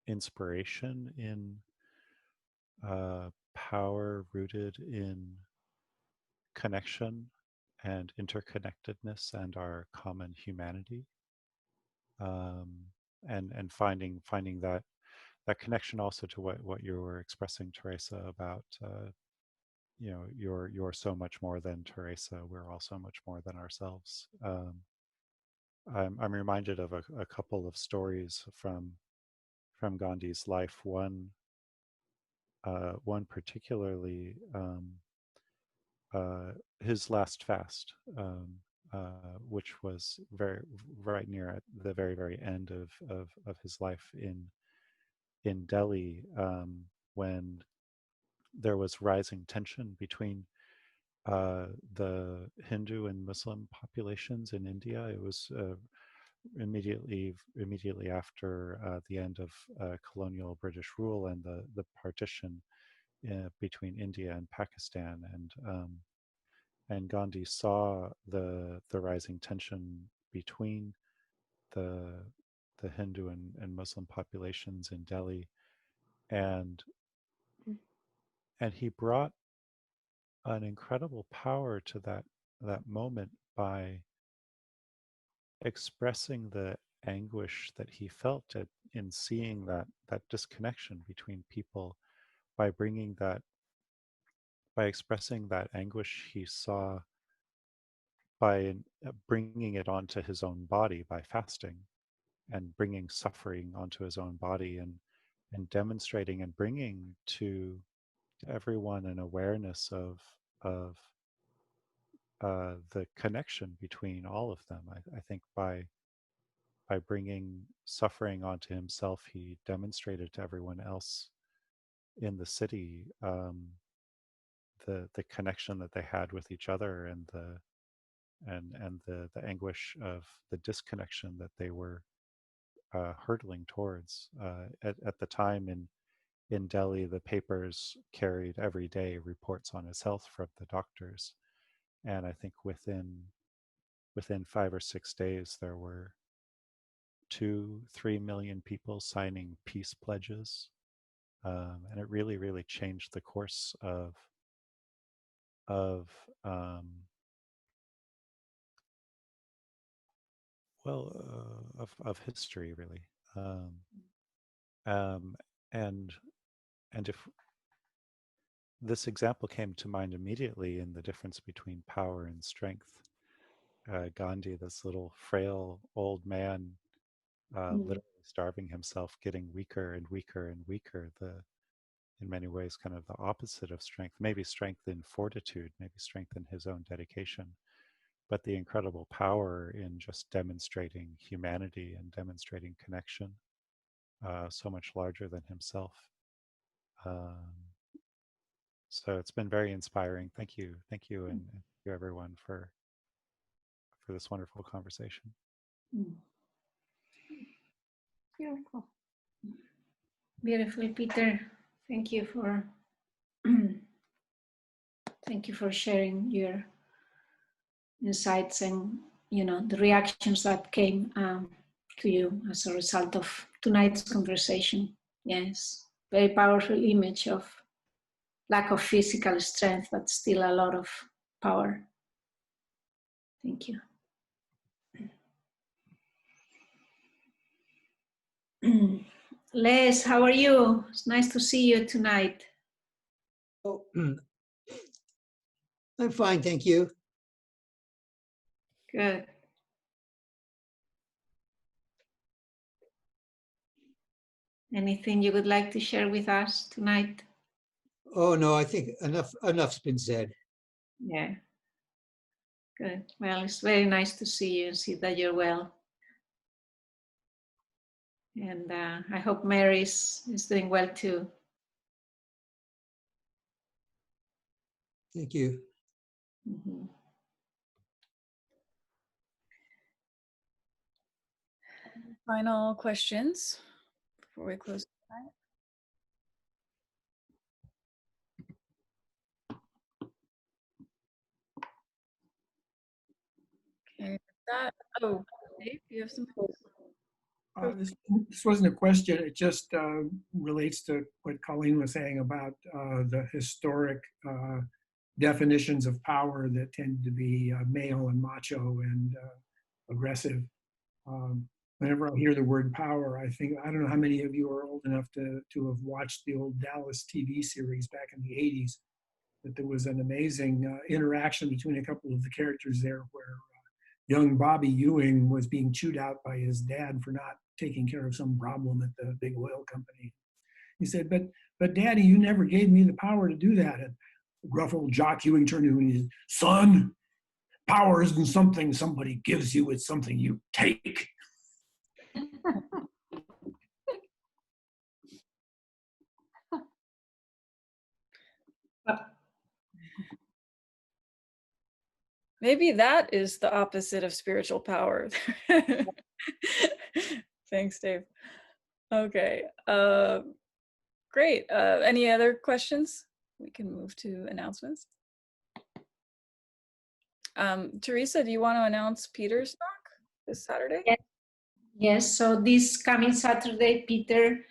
inspiration in power rooted in connection and interconnectedness and our common humanity, and finding that connection also to what you were expressing, Teresa, about you know, you're so much more than Teresa. We're all so much more than ourselves. I'm reminded of a couple of stories from Gandhi's life. One particularly, his last fast, which was right near at the very end of his life in Delhi, when there was rising tension between the Hindu and Muslim populations in India. It was immediately after the end of colonial British rule and the partition between India and Pakistan, and Gandhi saw the rising tension between the Hindu and Muslim populations in Delhi, and he brought an incredible power to that moment by expressing the anguish that he felt in seeing that disconnection between people, by expressing that anguish he saw, by bringing it onto his own body by fasting, and bringing suffering onto his own body, and demonstrating and bringing to everyone an awareness of the connection between all of them. I think by bringing suffering onto himself, he demonstrated to everyone else in the city the connection that they had with each other, and the anguish of the disconnection that they were hurtling towards. At the time in Delhi, the papers carried every day reports on his health from the doctors, and I think within 5 or 6 days there were 2-3 million people signing peace pledges, and it really changed the course of history, really. And if this example came to mind immediately in the difference between power and strength. Gandhi, this little frail old man, literally starving himself, getting weaker and weaker and weaker. In many ways, kind of the opposite of strength. Maybe strength in fortitude, maybe strength in his own dedication, but the incredible power in just demonstrating humanity and demonstrating connection, so much larger than himself. So it's been very inspiring. Thank you, and thank you everyone for this wonderful conversation. Beautiful. Beautiful, Peter. Thank you for sharing your insights and the reactions that came to you as a result of tonight's conversation. Yes, very powerful image of lack of physical strength, but still a lot of power. Thank you. Les, how are you? It's nice to see you tonight. Oh, I'm fine, thank you. Good. Anything you would like to share with us tonight? Oh no, I think enough's been said. Yeah. Good. Well, it's very nice to see you and see that you're well. And I hope Mary is doing well too. Thank you. Mm-hmm. Final questions before we close tonight? Okay, that. Oh, Dave, do you have some? This wasn't a question. It just relates to what Colleen was saying about the historic definitions of power that tend to be male and macho and aggressive. Whenever I hear the word power, I think, I don't know how many of you are old enough to have watched the old Dallas TV series back in the 80s, but there was an amazing interaction between a couple of the characters there where young Bobby Ewing was being chewed out by his dad for not taking care of some problem at the big oil company. He said, but Daddy, you never gave me the power to do that. And gruff old Jock Ewing turned to him and he said, son, power isn't something somebody gives you, it's something you take. Maybe that is the opposite of spiritual power. Thanks, Dave. Okay, great. Any other questions? We can move to announcements. Teresa, do you want to announce Peter's talk this Saturday? Yes, so this coming Saturday, Peter,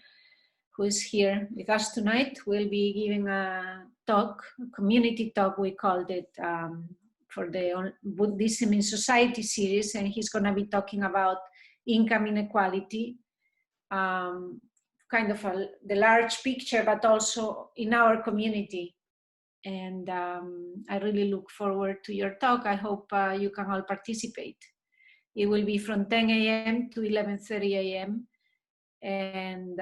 who is here with us tonight, will be giving a talk, a community talk, we called it, for the Buddhism in Society series, and he's going to be talking about income inequality, kind of the large picture, but also in our community. And I really look forward to your talk. I hope you can all participate. It will be from 10 a.m. to 11:30 a.m. And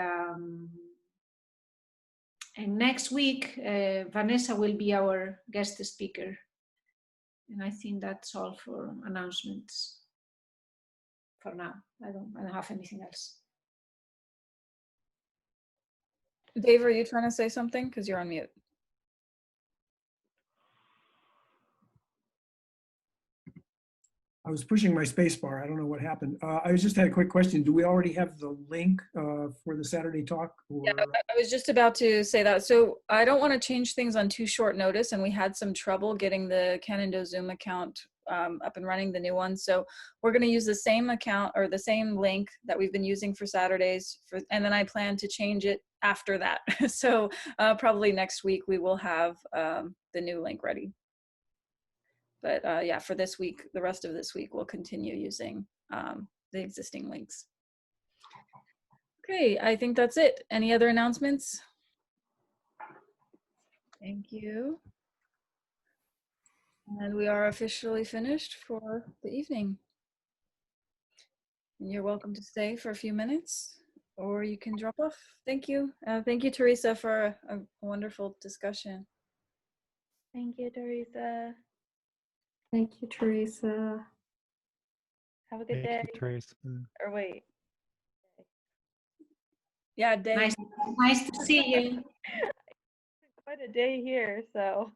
next week, Vanessa will be our guest speaker. And I think that's all for announcements for now. I don't have anything else. Dave, are you trying to say something? Because you're on mute. I was pushing my space bar. I don't know what happened. I just had a quick question. Do we already have the link for the Saturday talk? Or... Yeah, I was just about to say that. So I don't want to change things on too short notice, and we had some trouble getting the Kannon Zoom account up and running, the new one. So we're going to use the same account or the same link that we've been using for Saturdays, and then I plan to change it after that. So probably next week we will have the new link ready. But yeah, for this week, the rest of this week, we'll continue using the existing links. Okay, I think that's it. Any other announcements? Thank you. And we are officially finished for the evening. And you're welcome to stay for a few minutes, or you can drop off. Thank you. Thank you, Teresa, for a wonderful discussion. Thank you, Teresa. Thank you, Teresa. Have a good day. Thank you, Teresa. Or wait. Yeah, day. Nice to see you. Quite a day here, so.